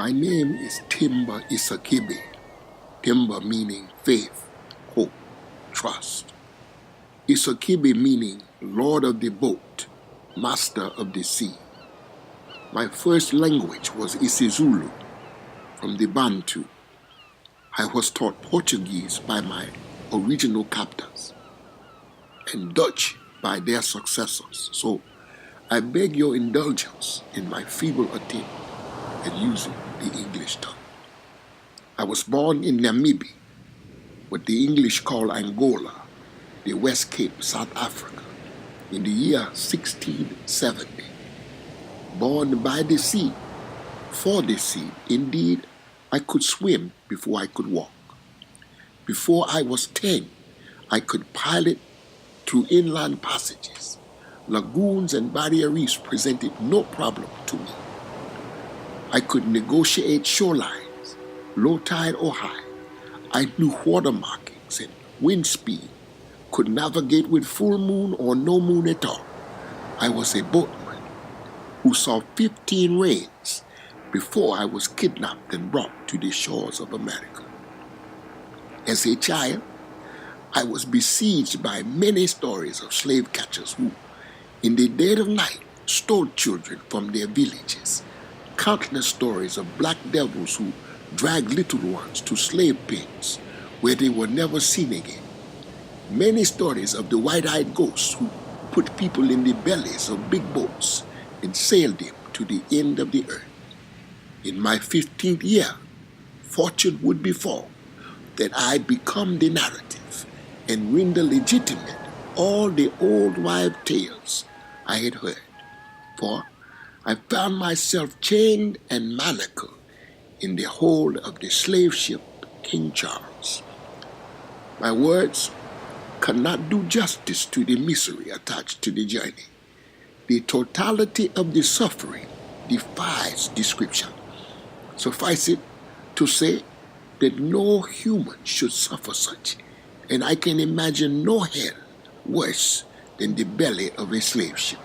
My name is Themba Isakibi. Themba meaning faith, hope, trust. Isakibi meaning Lord of the boat, Master of the sea. My first language was isiZulu, from the Bantu. I was taught Portuguese by my original captors and Dutch by their successors. So I beg your indulgence in my feeble attempt at using the English tongue. I was born in Namibia, what the English call Angola, the West Cape, South Africa, in the year 1670. Born by the sea, for the sea. Indeed, I could swim before I could walk. Before I was 10, I could pilot through inland passages. Lagoons and barrier reefs presented no problem to me. I could negotiate shorelines, low tide or high. I knew water markings and wind speed, could navigate with full moon or no moon at all. I was a boatman who saw 15 rains before I was kidnapped and brought to the shores of America. As a child, I was besieged by many stories of slave catchers who, in the dead of night, stole children from their villages. Countless stories of black devils who dragged little ones to slave pens where they were never seen again. Many stories of the white-eyed ghosts who put people in the bellies of big boats and sailed them to the end of the earth. In my 15th year, fortune would befall that I become the narrative and render legitimate all the old wives' tales I had heard. For I found myself chained and manacled in the hold of the slave ship King Charles. My words cannot do justice to the misery attached to the journey. The totality of the suffering defies description. Suffice it to say that no human should suffer such, and I can imagine no hell worse than the belly of a slave ship.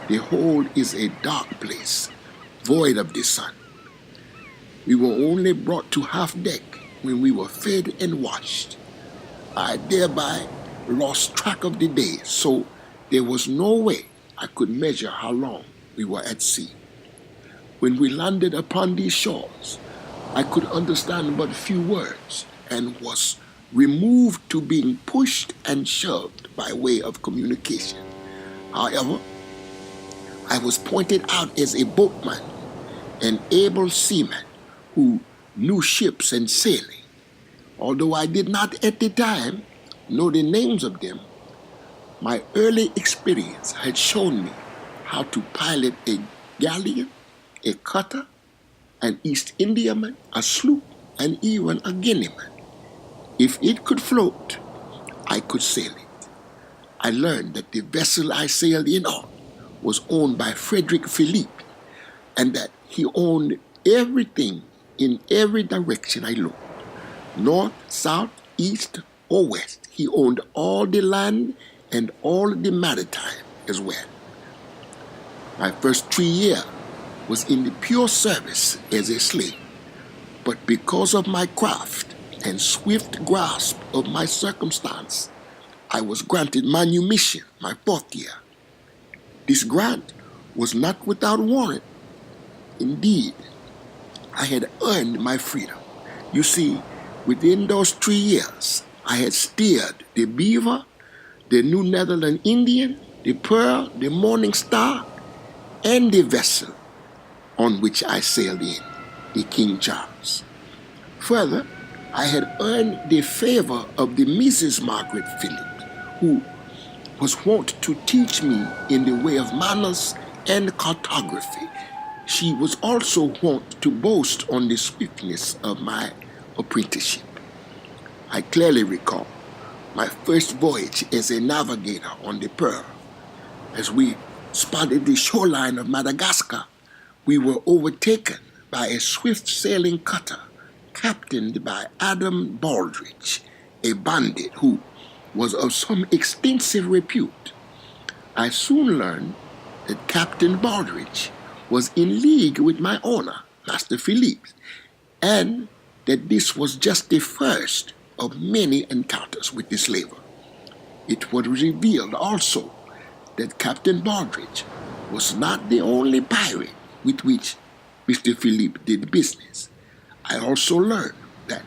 The hold is a dark place, void of the sun. We were only brought to half deck when we were fed and washed. I thereby lost track of the days, so there was no way I could measure how long we were at sea. When we landed upon these shores, I could understand but few words and was removed to being pushed and shoved by way of communication. However, I was pointed out as a boatman, an able seaman who knew ships and sailing. Although I did not at the time know the names of them, my early experience had shown me how to pilot a galleon, a cutter, an East Indiaman, a sloop, and even a Guineaman. If it could float, I could sail it. I learned that the vessel I sailed in on was owned by Frederick Philippe, and that he owned everything in every direction I looked. North, south, east, or west. He owned all the land and all the maritime as well. My first 3 years was in the pure service as a slave, but because of my craft and swift grasp of my circumstance, I was granted manumission my 4th year. This grant was not without warrant. Indeed, I had earned my freedom. You see, within those 3 years, I had steered the Beaver, the New Netherland Indian, the Pearl, the Morning Star, and the vessel on which I sailed in, the King Charles. Further, I had earned the favor of the Mrs. Margaret Phillips, who was wont to teach me in the way of manners and cartography. She was also wont to boast on the swiftness of my apprenticeship. I clearly recall my first voyage as a navigator on the Pearl. As we spotted the shoreline of Madagascar, we were overtaken by a swift-sailing cutter captained by Adam Baldridge, a bandit who was of some extensive repute. I soon learned that Captain Baldridge was in league with my owner, Master Philippe's, and that this was just the first of many encounters with the slaver. It was revealed also that Captain Baldridge was not the only pirate with which Mr. Philippe did business. I also learned that,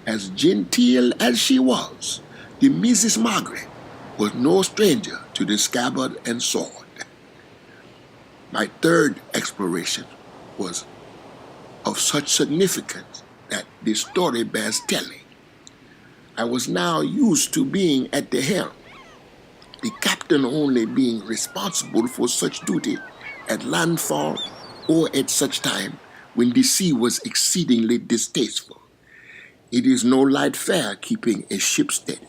as genteel as she was, the Mrs. Margaret was no stranger to the scabbard and sword. My third exploration was of such significance that the story bears telling. I was now used to being at the helm, the captain only being responsible for such duty at landfall or at such time when the sea was exceedingly distasteful. It is no light fare keeping a ship steady,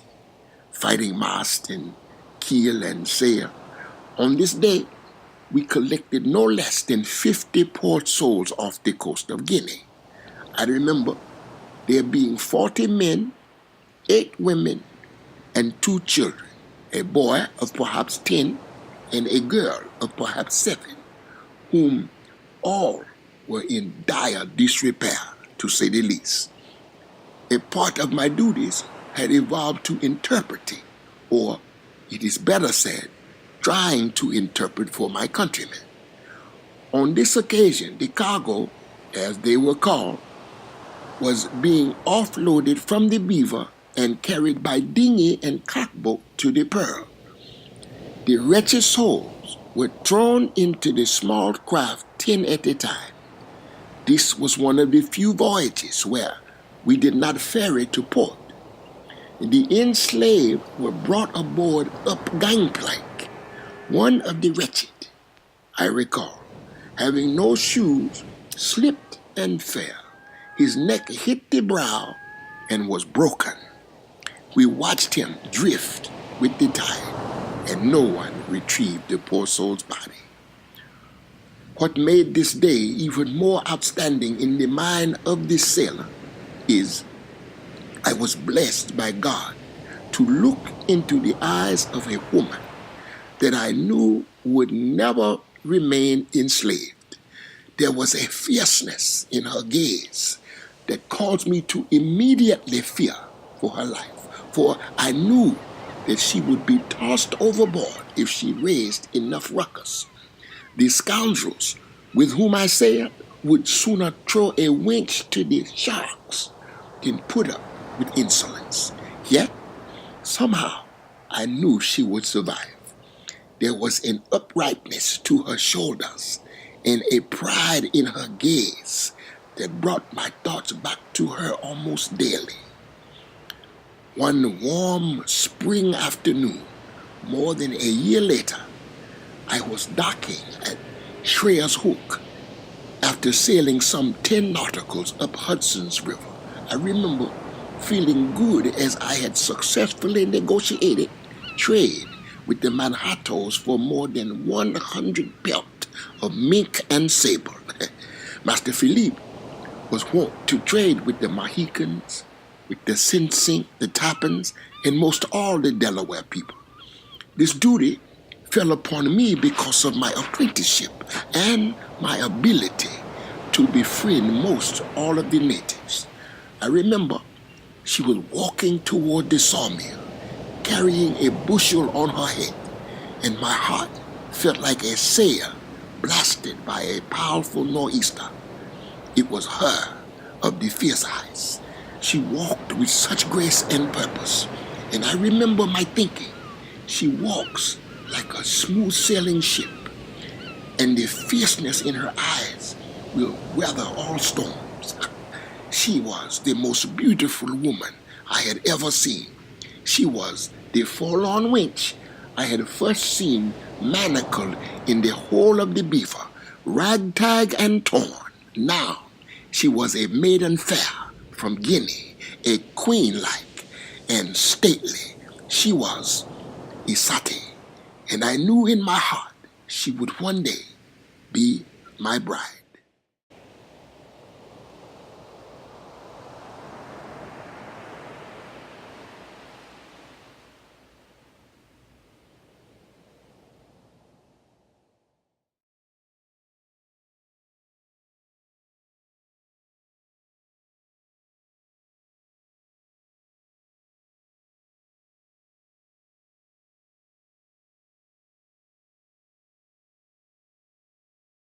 fighting mast and keel and sail. On this day, we collected no less than 50 poor souls off the coast of Guinea. I remember there being 40 men, 8 women, and 2 children, a boy of perhaps 10 and a girl of perhaps 7, whom all were in dire disrepair, to say the least. A part of my duties had evolved to interpreting, or it is better said, trying to interpret for my countrymen. On this occasion, the cargo, as they were called, was being offloaded from the Beaver and carried by dinghy and cockboat to the Pearl. The wretched souls were thrown into the small craft 10 at a time. This was one of the few voyages where we did not ferry to port. The enslaved were brought aboard up gangplank. One of the wretched, I recall, having no shoes, slipped and fell. His neck hit the brow and was broken. We watched him drift with the tide, and no one retrieved the poor soul's body. What made this day even more outstanding in the mind of this sailor is I was blessed by God to look into the eyes of a woman that I knew would never remain enslaved. There was a fierceness in her gaze that caused me to immediately fear for her life, for I knew that she would be tossed overboard if she raised enough ruckus. The scoundrels with whom I sailed would sooner throw a winch to the sharks than put up with insolence. Yet, somehow, I knew she would survive. There was an uprightness to her shoulders and a pride in her gaze that brought my thoughts back to her almost daily. One warm spring afternoon, more than a year later, I was docking at Schreier's Hook after sailing some 10 nauticals up Hudson's River. I remember feeling good as I had successfully negotiated trade with the Manhattoes for more than 100 pelt of mink and sable. Master Philippe was wont to trade with the Mohicans, with the Sinsink, the Tappans, and most all the Delaware people. This duty fell upon me because of my apprenticeship and my ability to befriend most all of the natives. I remember she was walking toward the sawmill, carrying a bushel on her head, and my heart felt like a sail blasted by a powerful nor'easter. It was her of the fierce eyes. She walked with such grace and purpose, and I remember my thinking, she walks like a smooth-sailing ship, and the fierceness in her eyes will weather all storms. She was the most beautiful woman I had ever seen. She was the forlorn wench I had first seen manacled in the whole of the Beaver, ragtag and torn. Now she was a maiden fair from Guinea, a queen-like and stately. She was Isate, and I knew in my heart she would one day be my bride.